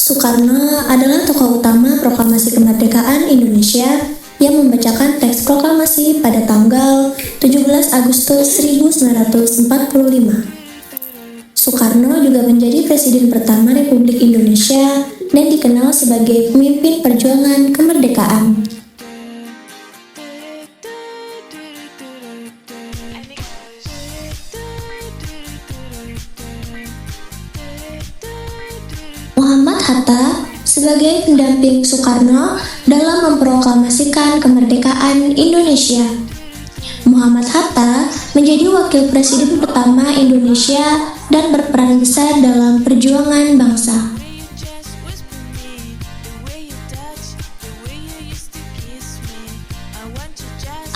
Soekarno adalah tokoh utama proklamasi kemerdekaan Indonesia yang membacakan teks proklamasi pada tanggal 17 Agustus 1945. Soekarno juga menjadi Presiden pertama Republik Indonesia dan dikenal sebagai pemimpin perjuangan kemerdekaan. Muhammad Hatta sebagai pendamping Soekarno dalam memproklamasikan kemerdekaan Indonesia. Muhammad Hatta menjadi wakil presiden pertama Indonesia dan berperan besar dalam perjuangan bangsa.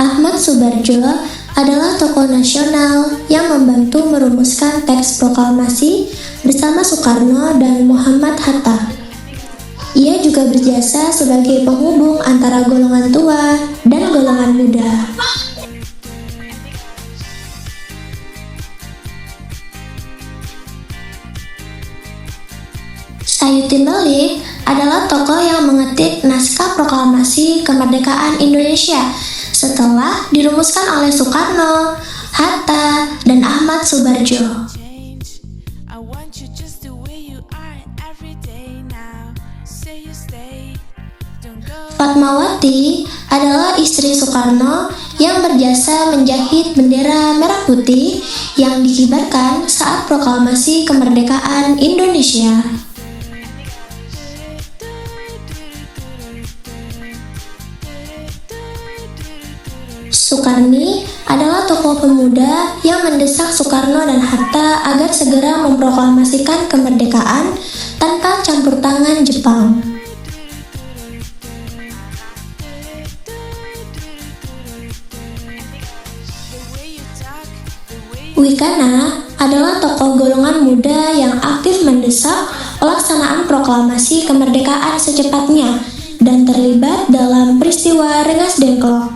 Ahmad Subardjo adalah tokoh nasional yang membantu merumuskan teks proklamasi bersama Soekarno dan Muhammad Hatta. Ia juga berjasa sebagai penghubung antara golongan tua dan golongan muda. Sayuti Malik adalah tokoh yang mengetik naskah proklamasi kemerdekaan Indonesia setelah dirumuskan oleh Soekarno, Hatta, dan Ahmad Subardjo. Fatmawati adalah istri Soekarno yang berjasa menjahit bendera merah putih yang dikibarkan saat proklamasi kemerdekaan Indonesia. Soekarni adalah tokoh pemuda yang mendesak Soekarno dan Hatta agar segera memproklamasikan kemerdekaan tanpa campur tangan Jepang. Wikana adalah tokoh golongan muda yang aktif mendesak pelaksanaan proklamasi kemerdekaan secepatnya dan terlibat dalam peristiwa Rengas Dengklok.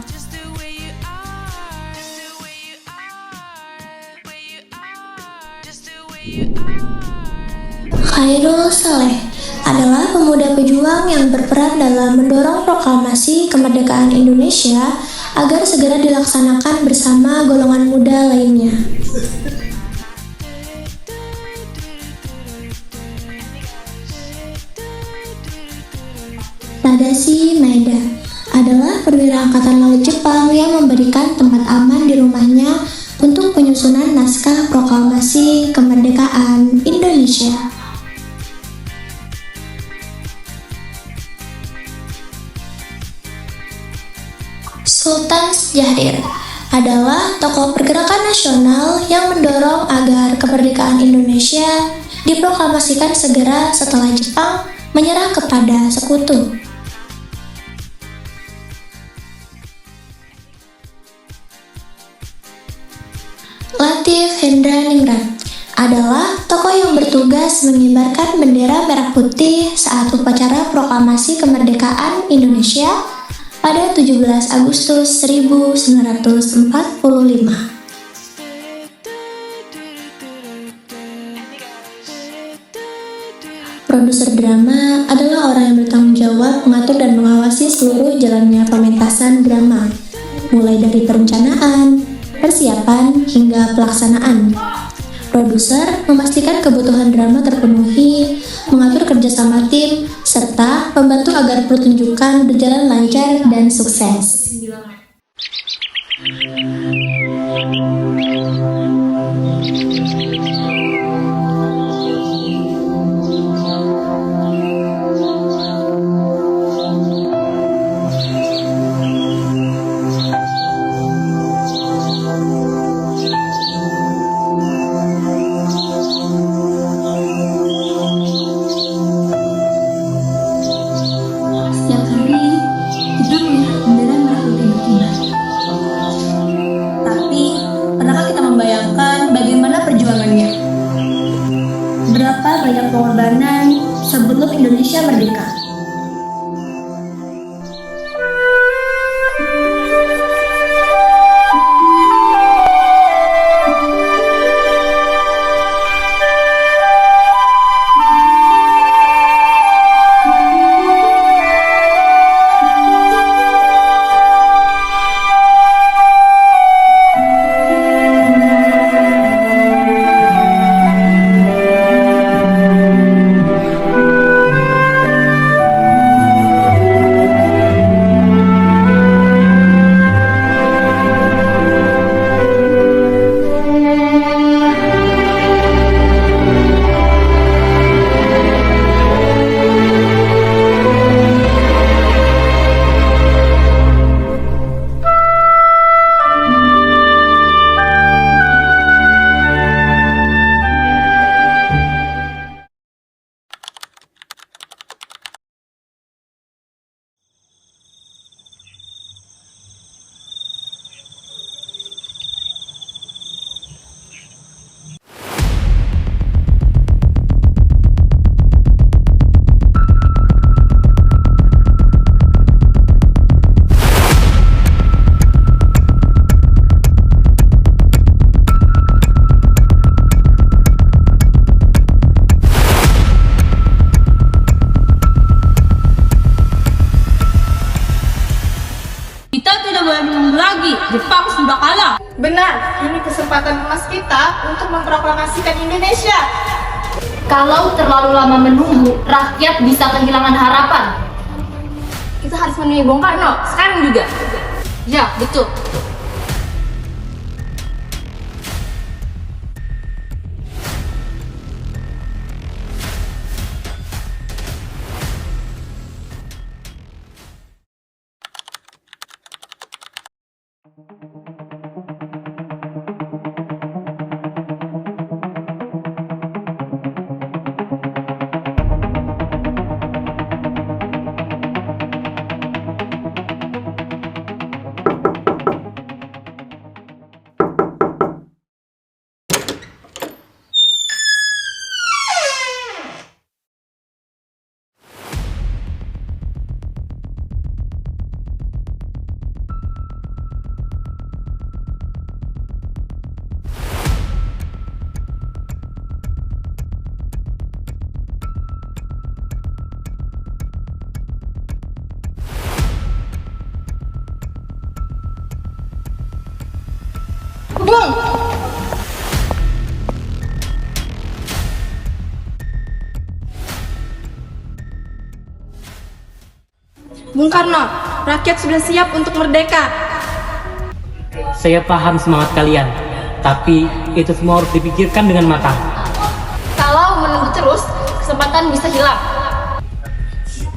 Khairul Saleh adalah pemuda pejuang yang berperan dalam mendorong proklamasi kemerdekaan Indonesia agar segera dilaksanakan bersama golongan muda lainnya. Tadashi Maeda adalah perwira angkatan laut Jepang yang memberikan tempat aman di rumahnya untuk penyusunan naskah proklamasi kemerdekaan Indonesia. Sultan Syahrir adalah tokoh pergerakan nasional yang mendorong agar kemerdekaan Indonesia diproklamasikan segera setelah Jepang menyerah kepada sekutu. Latif Hendraningrat adalah tokoh yang bertugas mengibarkan bendera merah putih saat upacara proklamasi kemerdekaan Indonesia pada 17 Agustus 1945. Produser drama adalah orang yang bertanggung jawab mengatur dan mengawasi seluruh jalannya pementasan drama, mulai dari perencanaan, persiapan, hingga pelaksanaan. Produser memastikan kebutuhan drama terpenuhi, mengatur kerjasama tim, serta membantu agar pertunjukan berjalan lancar dan sukses. Berapa banyak pengorbanan sebelum Indonesia merdeka? emas kita untuk memproklamasikan Indonesia. Kalau terlalu lama menunggu, rakyat bisa kehilangan harapan. Kita harus menemui Bung Karno sekarang juga. Ya, betul. Bung Karno, rakyat sudah siap untuk merdeka. Saya paham semangat kalian, tapi itu semua harus dipikirkan dengan matang. Kalau menunggu terus, kesempatan bisa hilang.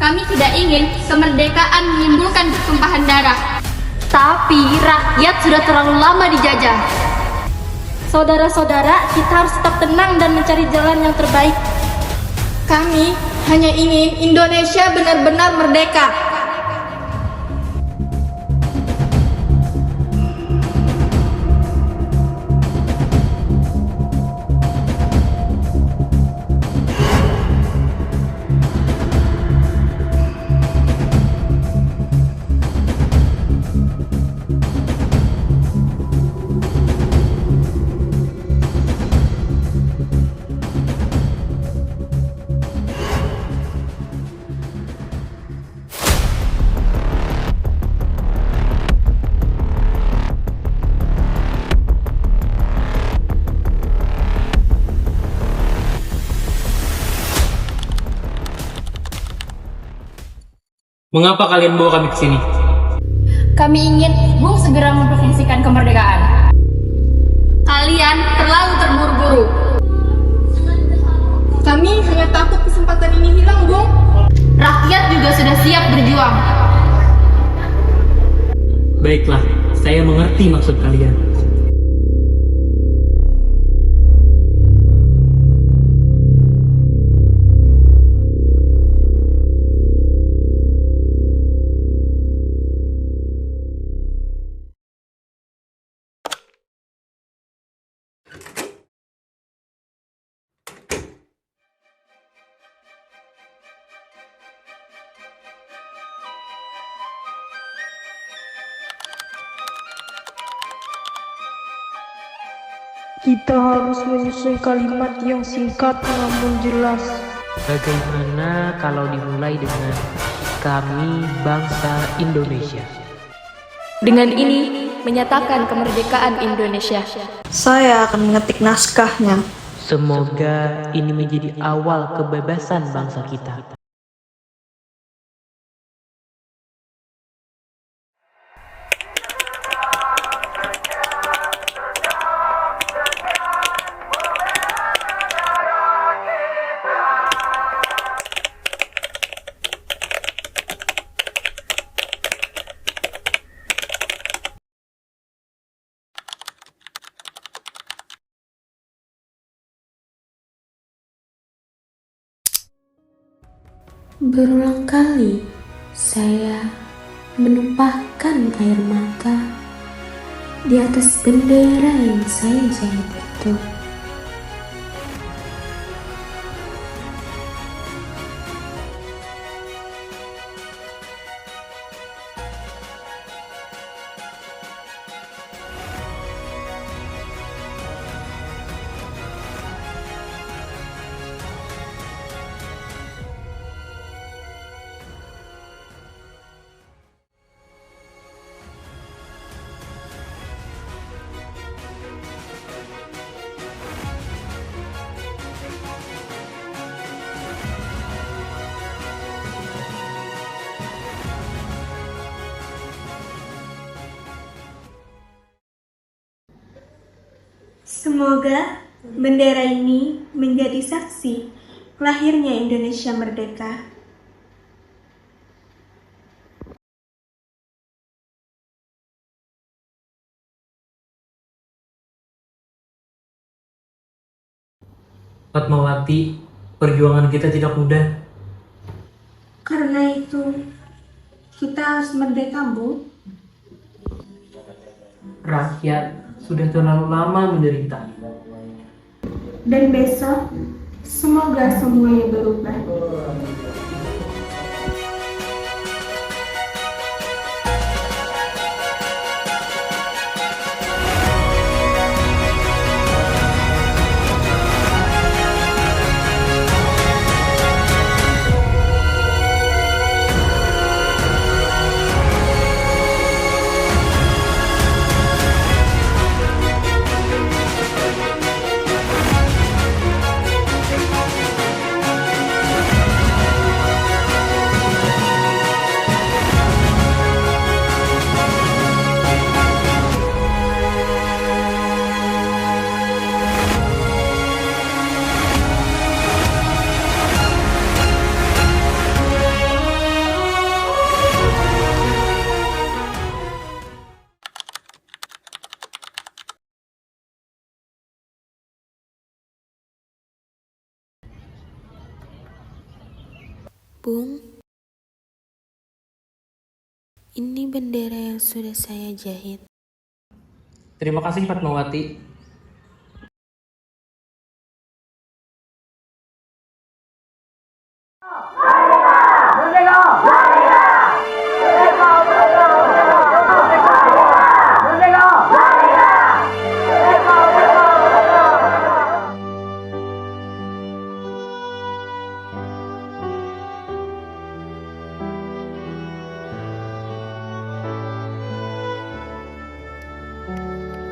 Kami tidak ingin kemerdekaan menimbulkan pertumpahan darah. Tapi rakyat sudah terlalu lama dijajah. Saudara-saudara, kita harus tetap tenang dan mencari jalan yang terbaik. Kami hanya ingin Indonesia benar-benar merdeka. Mengapa kalian bawa kami ke sini? Kami ingin Bung segera memproklamasikan kemerdekaan. Kalian terlalu terburu-buru. Kami hanya takut kesempatan ini hilang, Bung. Rakyat juga sudah siap berjuang. Baiklah, saya mengerti maksud kalian. Kita harus menyusun kalimat yang singkat namun jelas. Bagaimana kalau dimulai dengan kami bangsa Indonesia? Dengan ini, menyatakan kemerdekaan Indonesia. Saya akan mengetik naskahnya. Semoga ini menjadi awal kebebasan bangsa kita. Berulang kali saya menumpahkan air mata di atas bendera yang saya jahit itu. Semoga bendera ini menjadi saksi lahirnya Indonesia merdeka. Fatmawati, perjuangan kita tidak mudah. Karena itu, kita harus merdeka, Bu. Rakyat sudah terlalu lama menderita. Dan besok, semoga semuanya berubah. Bung, ini bendera yang sudah saya jahit. Terima kasih Fatmawati.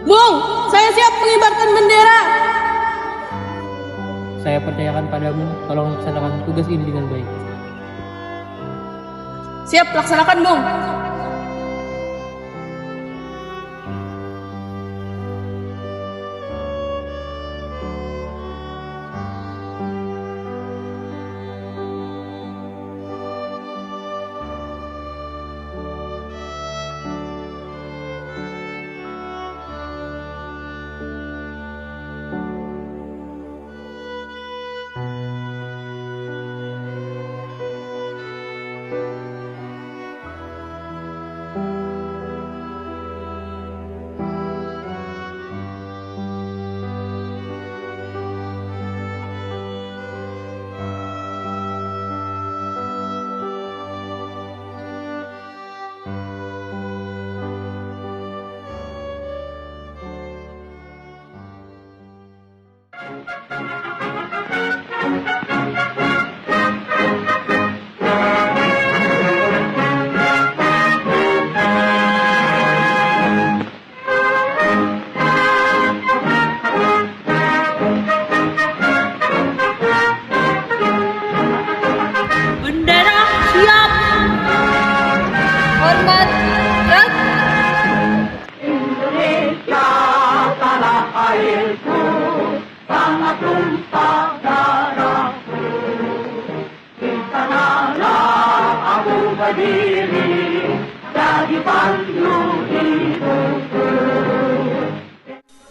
Bung, saya siap mengibarkan bendera. Saya percayakan padamu, tolong laksanakan tugas ini dengan baik. Siap, laksanakan, Bung.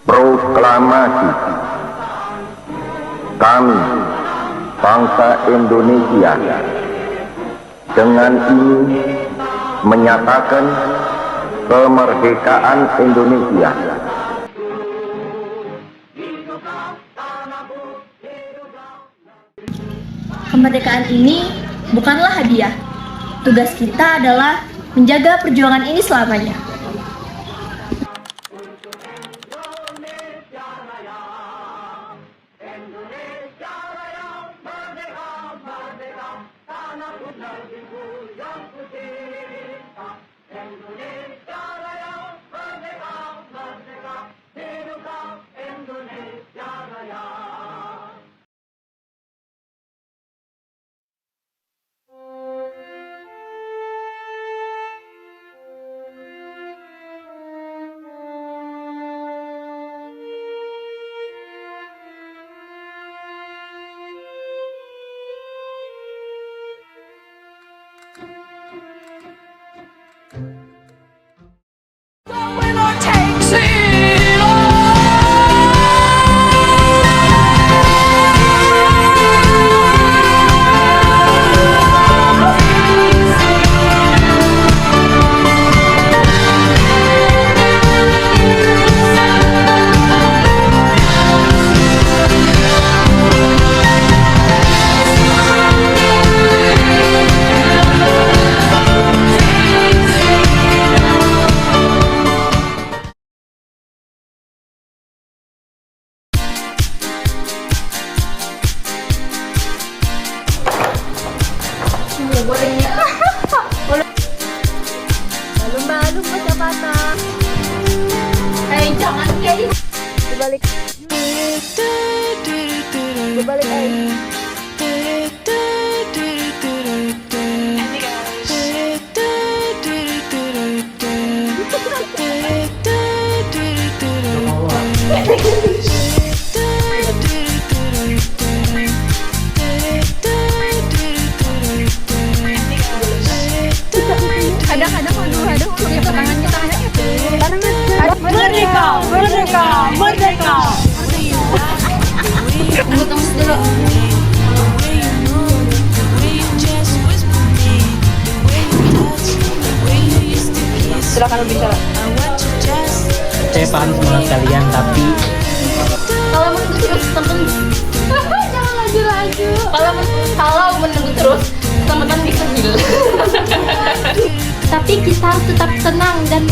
Proklamasi. Kami, bangsa Indonesia, dengan ini menyatakan kemerdekaan Indonesia. Kemerdekaan ini bukanlah hadiah. Tugas kita adalah menjaga perjuangan ini selamanya. Berbalik. Berbalik, Kadang-kadang aduh, itu tangannya. Merdeka, merdeka, merdeka. Tunggu dulu. Silakan berbicara. Saya paham semangat kalian, tapi Kalau menunggu terus jangan laju-laju. Kalau menunggu terus teman-teman bisa hilang. Tapi kita harus tetap tenang dan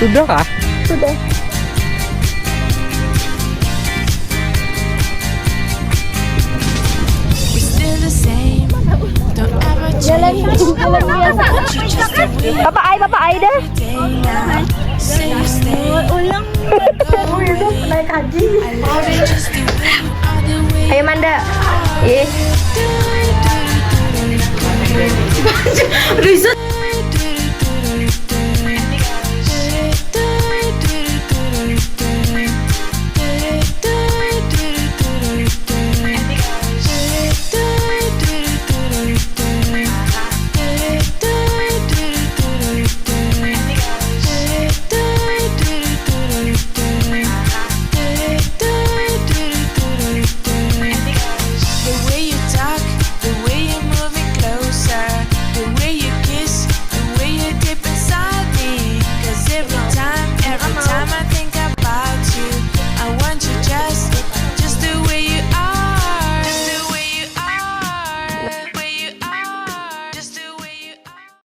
sudah kah? Sudah. Jalan biasa. Bapak Ai dah. Ulang. Itu naik haji. Ayo Manda.